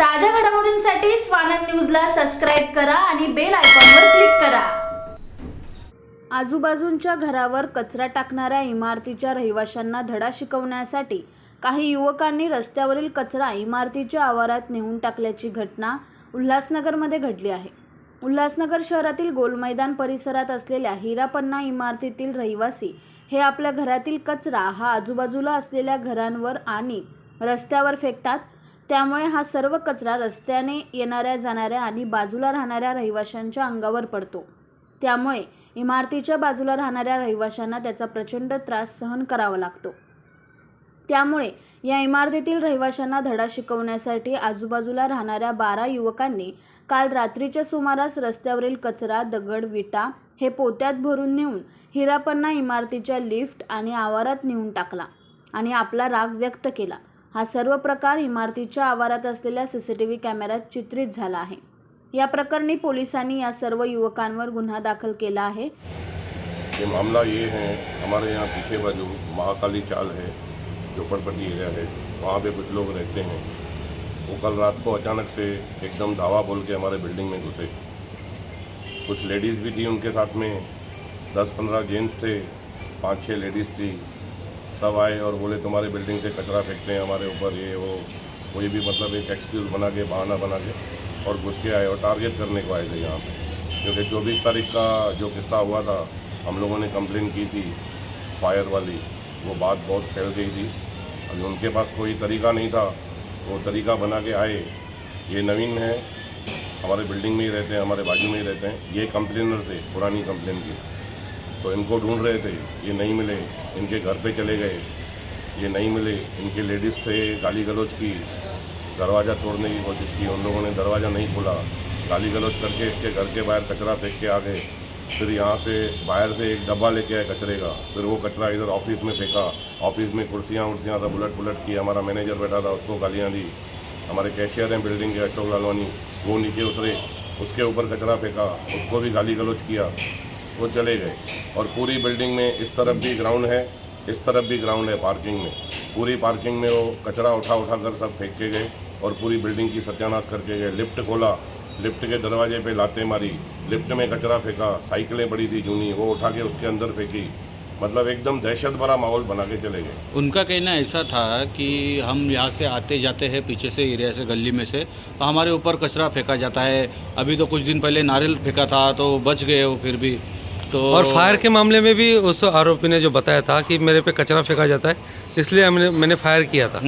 ताज्या घडामोडींसाठी स्वानंद न्यूजला सबस्क्राइब करा आणि बेल आयकॉनवर क्लिक करा। आजूबाजूंच्या घरावर कचरा टाकणाऱ्या इमारतीच्या रहिवाशांना धडा शिकवण्यासाठी काही युवकांनी रस्त्यावरील कचरा इमारतीच्या आवारात नेऊन टाकल्याची घटना उल्हासनगरमध्ये घडली आहे। उल्हासनगर शहरातील गोल मैदान परिसरात असलेल्या हिरापन्ना इमारतीतील रहिवासी हे आपल्या घरातील कचरा हा आजूबाजूला असलेल्या घरांवर आणि रस्त्यावर फेकतात। त्यामुळे हा सर्व कचरा रस्त्याने येणाऱ्या जाणाऱ्या आणि बाजूला राहणाऱ्या रहिवाशांच्या अंगावर पडतो। त्यामुळे इमारतीच्या बाजूला राहणाऱ्या रहिवाशांना त्याचा प्रचंड त्रास सहन करावा लागतो। त्यामुळे या इमारतीतील रहिवाशांना धडा शिकवण्यासाठी आजूबाजूला राहणाऱ्या 12 युवकांनी काल रात्रीच्या सुमारास रस्त्यावरील कचरा, दगड, विटा हे पोत्यात भरून नेऊन हिरापन्ना इमारतीच्या लिफ्ट आणि आवारात नेऊन टाकला आणि आपला राग व्यक्त केला। हा सर्व प्रकार इमारतीच्या आवारात असलेल्या सीसीटीव्ही कॅमेऱ्यात चित्रित झाला आहे। या प्रकरणी पोलिसांनी या सर्व युवकांवर गुन्हा दाखल केला आहे। ये मामला ये है, हमारे यहाँ पीछे बाजू महाकाली चाल है, झोपड़पट्टी एरिया है, वहाँ पे कुछ लोग रहते हैं। वो कल रात को अचानक से एकदम धावा बोल के हमारे बिल्डिंग में घुसे। कुछ लेडीज़ भी थी उनके साथ में, 10-15 जेंट्स थे, 5-6 लेडीज़ थी। सब आए और बोले तुम्हारे बिल्डिंग से कचरा फेंकते हैं हमारे ऊपर, ये वो कोई भी मतलब एक एक्सक्यूज़ बना के, बहाना बना के और घुस के आए और टारगेट करने को आए थे यहाँ पे। क्योंकि 24 तारीख का जो किस्सा हुआ था, हम लोगों ने कंप्लेन की थी फायर वाली, वो बात बहुत फैल गई थी। अभी उनके पास कोई तरीका नहीं था, वो तरीका बना के आए। ये नवीन है, हमारे बिल्डिंग में ही रहते हैं, हमारे बाजू में ही रहते हैं। ये कंप्लेनर थे, पुरानी कंप्लेन की, तो इनको ढूंढ रहे थे, ये नहीं मिले, इनके घर पे चले गए, ये नहीं मिले। इनके लेडीज़ थे, गाली गलौज की, दरवाज़ा तोड़ने की कोशिश की, उन लोगों ने दरवाज़ा नहीं खोला, गाली गलौज करके इसके घर के बाहर कचरा फेंक के आ गए। फिर यहाँ से बाहर से एक डब्बा लेके आए कचरे का, फिर वो कचरा इधर ऑफिस में फेंका। ऑफिस में कुर्सियाँ उर्सियाँ सब उलट की, हमारा मैनेजर बैठा था उसको गालियाँ दी। हमारे कैशियर हैं बिल्डिंग के अशोक लालवानी, वो नीचे उतरे, उसके ऊपर कचरा फेंका, उसको भी गाली गलौज किया, वो चले गए। और पूरी बिल्डिंग में इस तरफ भी ग्राउंड है, इस तरफ भी ग्राउंड है पार्किंग में, पूरी पार्किंग में वो कचरा उठा कर सब फेंक के गए और पूरी बिल्डिंग की सत्यानाश करके गए। लिफ्ट खोला, लिफ्ट के दरवाजे पे लाते मारी, लिफ्ट में कचरा फेंका, साइकिलें बड़ी थी जूनी, वो उठा के उसके अंदर फेंकी। मतलब एकदम दहशत भरा माहौल बना के चले गए। उनका कहना ऐसा था कि हम यहाँ से आते जाते हैं पीछे से एरिया से, गली में से, तो हमारे ऊपर कचरा फेंका जाता है। अभी तो कुछ दिन पहले नारियल फेंका था तो बच गए वो फिर भी। तो और फायर के मामले में भी उस आरोपी ने जो बताया था कि मेरे पे कचरा फेंका जाता है, इसलिए मैंने फायर किया था।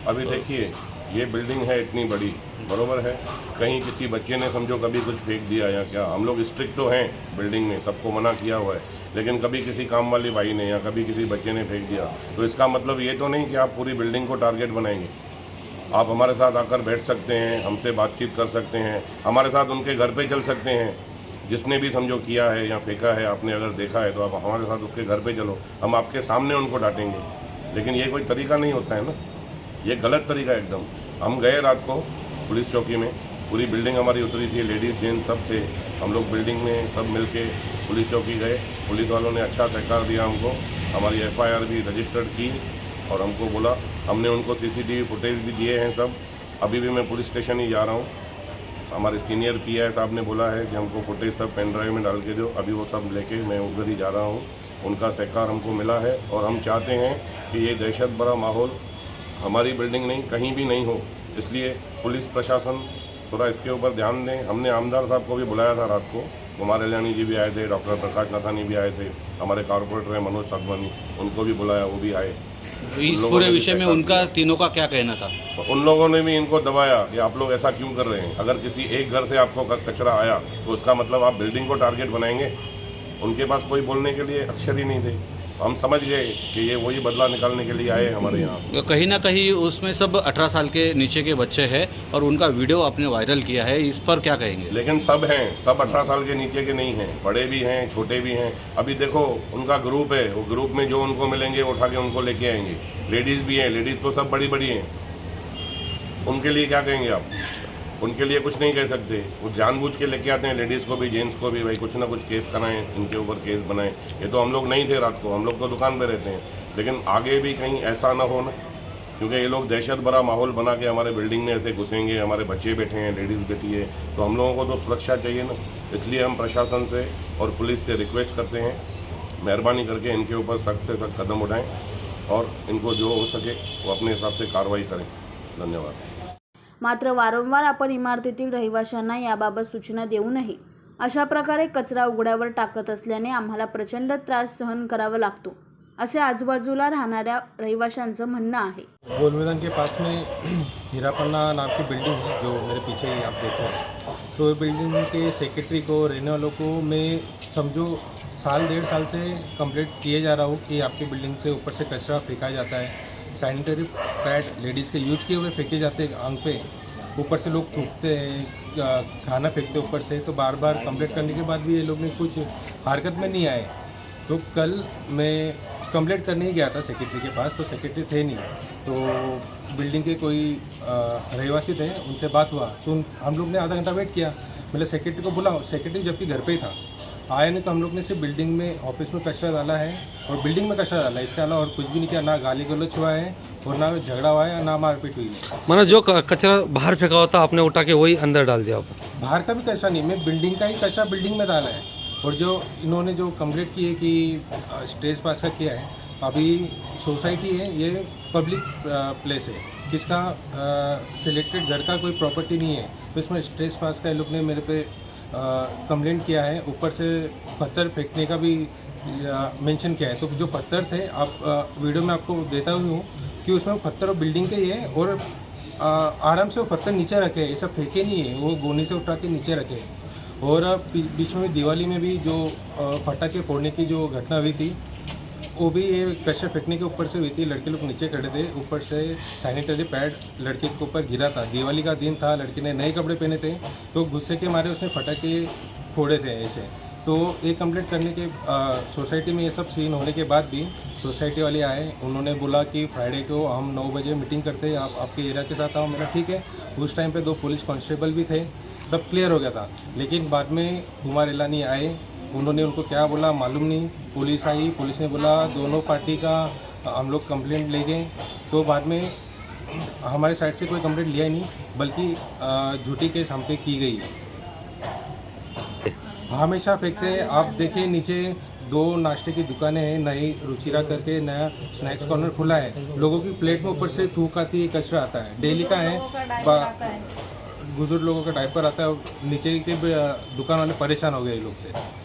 अभी देखिए, ये बिल्डिंग है इतनी बड़ी, बरोबर है, कहीं किसी बच्चे ने समझो कभी कुछ फेंक दिया या क्या, हम लोग स्ट्रिक्ट तो हैं बिल्डिंग में, सबको मना किया हुआ है, लेकिन कभी किसी काम वाली भाई ने या कभी किसी बच्चे ने फेंक दिया, तो इसका मतलब ये तो नहीं कि आप पूरी बिल्डिंग को टारगेट बनाएंगे। आप हमारे साथ आकर बैठ सकते हैं, हमसे बातचीत कर सकते हैं, हमारे साथ उनके घर पे चल सकते हैं। जिसने भी समझो किया है या फेंका है, आपने अगर देखा है तो आप हमारे साथ उसके घर पे चलो, हम आपके सामने उनको डांटेंगे। लेकिन ये कोई तरीका नहीं होता है ना, ये गलत तरीका है एकदम। हम गए रात को पुलिस चौकी में, पूरी बिल्डिंग हमारी उतरी थी, लेडीज़ जेंट्स सब थे, हम लोग बिल्डिंग में सब मिल के पुलिस चौकी गए। पुलिस वालों ने अच्छा सहकार दिया हमको, हमारी FIR भी रजिस्टर्ड की और हमको बोला, हमने उनको CCTV फुटेज भी दिए हैं सब। अभी भी मैं पुलिस स्टेशन ही जा रहा हूँ, हमारे सीनियर PI साहब ने बोला है कि हमको फुटेज सब पेन ड्राइव में डाल के दो। अभी वो सब लेके मैं उधर ही जा रहा हूँ। उनका सहकार हमको मिला है और हम चाहते हैं कि ये दहशत भरा माहौल हमारी बिल्डिंग नहीं, कहीं भी नहीं हो। इसलिए पुलिस प्रशासन थोड़ा इसके ऊपर ध्यान दें। हमने आमदार साहब को भी बुलाया था रात को, कुमार इलानी जी भी आए थे, डॉक्टर प्रकाश नथानी भी आए थे, हमारे कॉर्पोरेटर हैं मनोज साधवानी, उनको भी बुलाया, वो भी आए। इस पूरे विषय में उनका तीनों का क्या कहना था? उन लोगों ने भी इनको दबाया कि आप लोग ऐसा क्यों कर रहे हैं। अगर किसी एक घर से आपको कचरा आया तो उसका मतलब आप बिल्डिंग को टारगेट बनाएंगे। उनके पास कोई बोलने के लिए अक्षर ही नहीं थे। हम समझ गए कि ये वही बदला निकालने के लिए आए हमारे यहाँ। कहीं ना कहीं उसमें सब 18 साल के नीचे के बच्चे हैं और उनका वीडियो आपने वायरल किया है, इस पर क्या कहेंगे? लेकिन सब हैं, सब 18 साल के नीचे के नहीं हैं, बड़े भी हैं, छोटे भी हैं। अभी देखो उनका ग्रुप है, वो ग्रुप में जो उनको मिलेंगे वो उठा के उनको लेके आएंगे। लेडीज़ भी हैं, लेडीज़ तो सब बड़ी बड़ी हैं, उनके लिए क्या कहेंगे आप? उनके लिए कुछ नहीं कह सकते। वो जानबूझ के लेके आते हैं लेडीज़ को भी, जेंट्स को भी, भाई कुछ ना कुछ केस कराएं, इनके ऊपर केस बनाएं। ये तो हम लोग नहीं थे रात को, हम लोग तो दुकान पे रहते हैं, लेकिन आगे भी कहीं ऐसा ना हो ना, क्योंकि ये लोग दहशत भरा माहौल बना के हमारे बिल्डिंग में ऐसे घुसेंगे, हमारे बच्चे बैठे हैं, लेडीज़ बैठी है, तो हम लोगों को तो सुरक्षा चाहिए ना। इसलिए हम प्रशासन से और पुलिस से रिक्वेस्ट करते हैं, मेहरबानी करके इनके ऊपर सख्त से सख्त कदम उठाएं और इनको जो हो सके वो अपने हिसाब से कार्रवाई करें। धन्यवाद। मात्र वारंवार आपण इमारतीतील रहिवाशांना याबाबत सूचना देऊनही अशा प्रकारे कचरा उघड्यावर टाकत असल्याने आम्हाला प्रचंड त्रास सहन करावा लागतो, असे आजूबाजूला राहणाऱ्या रहिवाशांचं म्हणणं आहे। गोल मैदान के पास में हीरापन्ना नाम की बिल्डिंग है जो मेरे पीछे ही आप देख रहे हैं। तो बिल्डिंग के सेक्रेटरी को, रहने वालों को मैं समझो साल 1.5 साल से कंप्लेंट किए जा रहा हूँ कि आपकी बिल्डिंग से ऊपर से कचरा फेंका जाता है, सैनिटरी पैड लेडीज़ के यूज किए हुए फेंके जाते हैं आंग पे, ऊपर से लोग थूकते हैं, खाना फेंकते ऊपर से। तो बार बार कंप्लेंट करने के बाद भी ये लोग ने कुछ हरकत में नहीं आए। तो कल मैं कंप्लेंट करने ही गया था सेक्रेटरी के पास, तो सेक्रेटरी थे नहीं, तो बिल्डिंग के कोई रहवासी थे, उनसे बात हुआ। तो हम लोग ने आधा घंटा वेट किया, मतलब सेक्रेटरी को बुलाओ, सेक्रेटरी जबकि घर पे ही था, आया नहीं। तो हम लोग ने सिर्फ बिल्डिंग में, ऑफिस में कचरा डाला है और बिल्डिंग में कचरा डाला है, इसके अलावा और कुछ भी नहीं किया। ना गाली गलौज हुआ है और ना झगड़ा हुआ है, ना मारपीट हुई है। मैंने जो कचरा बाहर फेंका होता आपने उठा के वही अंदर डाल दिया आप? बाहर का भी कचरा नहीं, मैं बिल्डिंग का ही कचरा बिल्डिंग में डाला है। और जो इन्होंने जो कंप्लेंट की है कि स्ट्रेस पास का किया है, अभी सोसाइटी है, ये पब्लिक प्लेस है, किसका सिलेक्टेड घर का कोई प्रॉपर्टी नहीं है, तो इसमें स्ट्रेस पास का ये लोग ने मेरे पे कंप्लेंट किया है। ऊपर से पत्थर फेंकने का भी मेंशन किया है। तो जो पत्थर थे, आप वीडियो में आपको देता हूँ कि उसमें वो पत्थर बिल्डिंग के ही है और आराम से वो पत्थर नीचे रखे हैं, ये सब फेंके नहीं है, वो गोनी से उठा के नीचे रखे हैं। और बीच में दिवाली में भी जो पटाखे फोड़ने की जो घटना हुई थी, वो भी ये कचरा फेंकने के ऊपर से हुई थी। लड़के लोग नीचे खड़े थे, ऊपर से सैनिटरी पैड लड़के के ऊपर गिरा था। दिवाली का दिन था, लड़के ने नए कपड़े पहने थे, तो गुस्से के मारे उसने पटाखे फोड़े थे ऐसे। तो ये कंप्लेंट करने के सोसाइटी में ये सब सीन होने के बाद भी सोसाइटी वाले आए, उन्होंने बोला कि फ्राइडे को हम 9 बजे मीटिंग करते हैं, आप आपके एरिया के साथ आओ। मेरा ठीक है। उस टाइम पे 2 पुलिस कांस्टेबल भी थे, सब क्लियर हो गया था। लेकिन बाद में कुमार इलानी आए, उन्होंने उनको क्या बोला मालूम नहीं। पुलिस आई, पुलिस ने बोला दोनों पार्टी का हम लोग कंप्लेंट ले गए। तो बाद में हमारे साइड से कोई कंप्लेंट लिया ही नहीं, बल्कि झूठी केस हम पे की गई। हमेशा फेंकते हैं। आप देखिए नीचे 2 नाश्ते की दुकानें हैं, नई रुचिरा करके नया स्नैक्स कॉर्नर खुला है। लोगों की प्लेट में ऊपर से थूक आती है, कचरा आता है, डेली का है। बुजुर्ग लोगों का डायपर आता है, नीचे के दुकान वाले परेशान हो गए ये लोग से।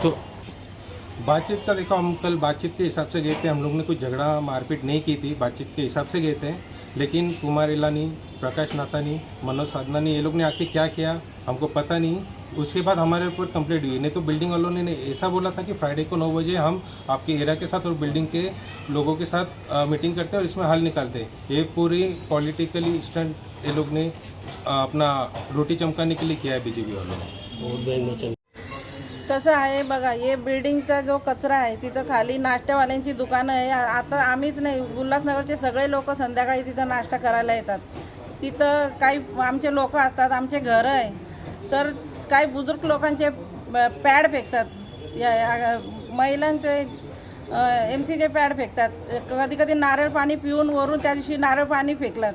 तो बातचीत का देखो, हम कल बातचीत के हिसाब से गए थे, हम लोग ने कुछ झगड़ा मारपीट नहीं की थी, बातचीत के हिसाब से गए थे। लेकिन कुमार इलानी, प्रकाश नाथानी, मनोज साधनानी, ये लोग ने आके क्या किया हमको पता नहीं। उसके बाद हमारे ऊपर कंप्लेंट हुई। नहीं तो बिल्डिंग वालों ने ऐसा बोला था कि फ्राइडे को 9 बजे हम आपके एरिया के साथ और बिल्डिंग के लोगों के साथ मीटिंग करते हैं और इसमें हल निकालते हैं। ये पूरी पॉलिटिकली स्टंट ये लोग ने अपना रोटी चमकाने के लिए किया है बीजेपी वालों ने। कसं आहे बघा, हे बिल्डिंगचा जो कचरा आहे तिथं खाली नाश्त्यावाल्यांची दुकानं आहे। आता आम्हीच नाही, उल्हासनगरचे सगळे लोक संध्याकाळी तिथं नाश्ता करायला येतात। तिथं काही आमचे लोक असतात, आमचे घरं आहे, तर काही बुजुर्ग लोकांचे पॅड फेकतात, महिलांचे MCचे पॅड फेकतात। कधी कधी नारळ पाणी पिऊन वरून त्या दिवशी नारळ पाणी फेकलं,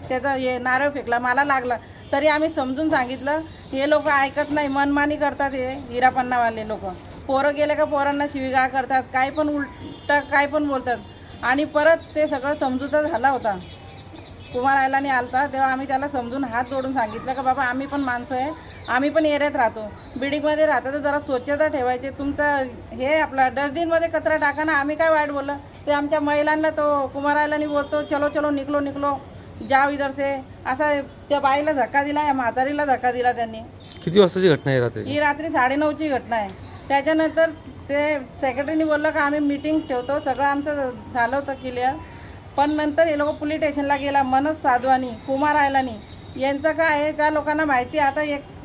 त्याचा हे नारळ फेकला, मला लागला, तरी आम्ही समजून सांगितलं। हे लोक ऐकत नाही, मनमानी करतात। हे हिरापन्नावाले लोक पोरं गेले का पोरांना शिवीगाळ करतात, काय पण उलटं काय पण बोलतात। आणि परत ते सगळं समजूता झाला होता। कुमार आयलानी आलता तेव्हा आम्ही त्याला समजून हात जोडून सांगितलं की बाबा आम्ही पण माणसं आहे, आम्ही पण एरियात राहतो, बिल्डिंगमध्ये राहतो, तर जरा स्वच्छता ठेवायची। तुमचं हे आपला डस्टबिनमध्ये कचरा टाका ना, आम्ही काय वाईट बोललं। ते आमच्या महिलांना तो कुमार आयलानी बोलतो, चलो चलो निकलो निकलो जाओ इधर से, असा त्या बाईला धक्का दिला, या म्हातारीला धक्का दिला त्यांनी। किती वाजताची घटना आहे रात्री? ही रात्री 9:30ची घटना आहे। त्याच्यानंतर ते सेक्रेटरीनी बोललं का आम्ही मीटिंग ठेवतो, सगळं आमचं झालं होतं क्लिअर। पण नंतर हे लोक पोलीस स्टेशनला गेला, मनोज साधवानी, कुमार आयलानी यांचं काय आहे त्या लोकांना माहिती। आता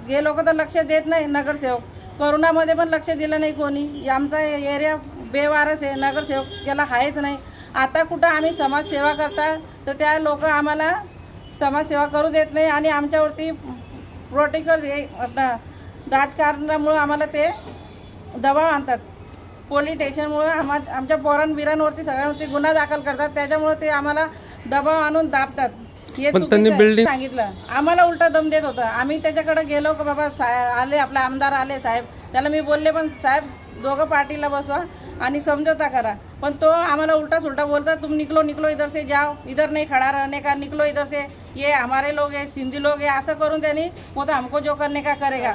हे लोक तर लक्ष देत नाही, नगरसेवक करोनामध्ये पण लक्ष दिलं नाही कोणी। आमचा एरिया बेवारस आहे, नगरसेवक त्याला आहेच नाही। आता कुठं आम्ही समाजसेवा करता तर त्या लोक आम्हाला समाजसेवा करू देत नाही आणि आमच्यावरती प्रोटेक्टर हे राजकारणामुळे आम्हाला ते दबाव आणतात। पोलीस स्टेशनमुळे आमच्या पोरांबिरांवरती सगळ्यांवरती गुन्हा दाखल करतात. त्याच्यामुळे ते आम्हाला दबाव आणून दाबतात. हे पण त्यांनी चुकीचं आहे. building- सांगितलं आम्हाला उलटा दम देत होता. आम्ही त्याच्याकडे गेलो की बाबा आले आपले आमदार आले साहेब, त्याला मी बोलले पण साहेब दोघं पार्टीला बसवा आणि समझौता करा. पण तो आम्हाला उल्टा सुलटा बोलता, तुम निकलो इधर से जाओ, इधर नहीं खड़ा रहने का, निकलो इधर से, ये हमारे लोग हैं, सिंधी लोग हैं, असं करून त्यांनी मग हमको जो करने का करेगा.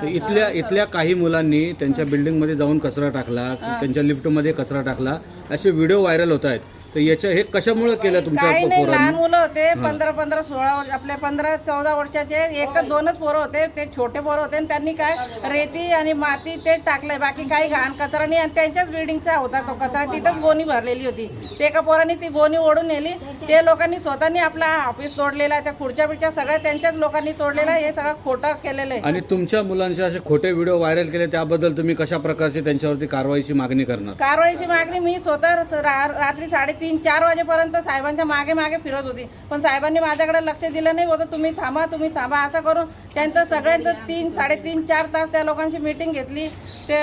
इथल्या काही मुलांनी त्यांच्या बिल्डिंगमध्ये जाऊन कचरा टाकला, त्यांच्या लिफ्टमध्ये कचरा टाकला, असे व्हिडिओ व्हायरल होत आहेत. तर याच्या हे कशामुळे केलं तुमच्या काही नाही, लहान पोरांनी? मुलं होते 15, 16 वर्ष, आपले 15-14 वर्षाचे, एकच 2च पोरं होते, ते छोटे पोरं होते. आणि त्यांनी काय रेती आणि माती ते टाकलंय, बाकी काही घाण कचरा नाही. आणि त्यांच्याच बिल्डिंगचा होता तो कचरा, तिथंच गोणी भरलेली होती. ते एका पोरांनी ती गोणी ओढून नेली. ते लोकांनी स्वतःनी आपला ऑफिस तोडलेला आहे, त्या खुर्च्या सगळ्या त्यांच्याच लोकांनी तोडलेला आहे. हे सगळं खोटं केलेलं आहे. आणि तुमच्या मुलांचे असे खोटे व्हिडिओ व्हायरल केले, त्याबद्दल तुम्ही कशा प्रकारची त्यांच्यावरती कारवाईची मागणी करणार? कारवाईची मागणी मी स्वतः रात्री 3:30-4 वाजेपर्यंत साहेबांच्या मागे फिरत होती. पण साहेबांनी माझ्याकडे लक्ष दिलं नाही. होतं तुम्ही थांबा असं करून त्यांचं सगळ्यांचं 3-3.5-4 तास त्या लोकांची मीटिंग घेतली. ते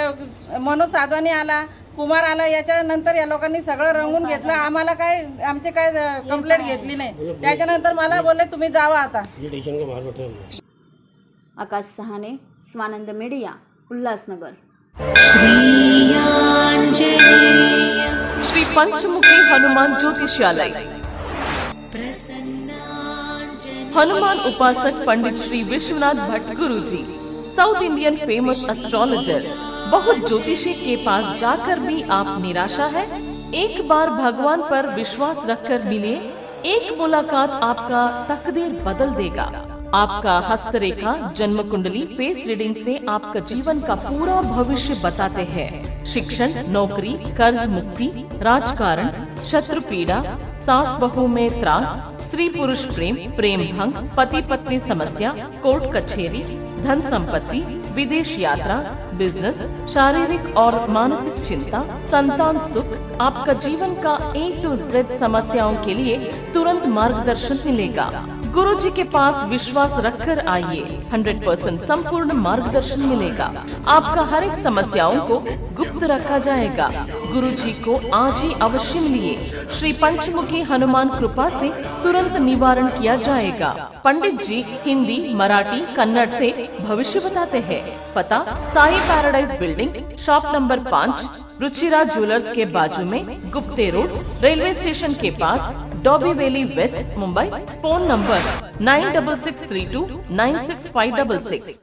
मनोज साधवानी आला, कुमार आला, याच्यानंतर या लोकांनी सगळं रंगून घेतलं. आम्हाला काय आमची काय कंप्लेंट घेतली नाही. त्याच्यानंतर मला बोलले तुम्ही जावा आता. आकाश सहाने, स्वानंद मीडिया, उल्हासनगर. श्री पंचमुखी हनुमान ज्योतिषालय, हनुमान उपासक पंडित श्री विश्वनाथ भट्ट गुरुजी, साउथ इंडियन फेमस एस्ट्रोलॉजर. बहुत ज्योतिषी के पास जाकर भी आप निराशा है? एक बार भगवान पर विश्वास रखकर मिले, एक मुलाकात आपका तकदीर बदल देगा. आपका हस्तरेखा, जन्म कुंडली, फेस रीडिंग से आपका जीवन का पूरा भविष्य बताते हैं. शिक्षण, नौकरी, कर्ज मुक्ति, राजकारण, शत्रु पीड़ा, सास बहू में त्रास, स्त्री पुरुष प्रेम, प्रेम भंग, पति पत्नी समस्या, कोर्ट कचहरी, धन संपत्ति, विदेश यात्रा, बिजनेस, शारीरिक और मानसिक चिंता, संतान सुख, आपका जीवन का A to Z समस्याओं के लिए तुरंत मार्गदर्शन मिलेगा. गुरुजी के पास विश्वास रखकर आइए, 100% संपूर्ण मार्गदर्शन मिलेगा. आपका हर एक समस्याओं को गुप्त रखा जाएगा. गुरुजी को आज ही अवश्य मिलिए. श्री पंचमुखी हनुमान कृपा से तुरंत निवारण किया जाएगा. पंडित जी हिंदी, मराठी, कन्नड़ से भविष्य बताते हैं. पता Sai paradise building, shop number 5, Ruchira jewellers के बाजू में, गुप्ते रोड, रेलवे स्टेशन के पास, Dombivli west, Mumbai. Phone number 9663296566.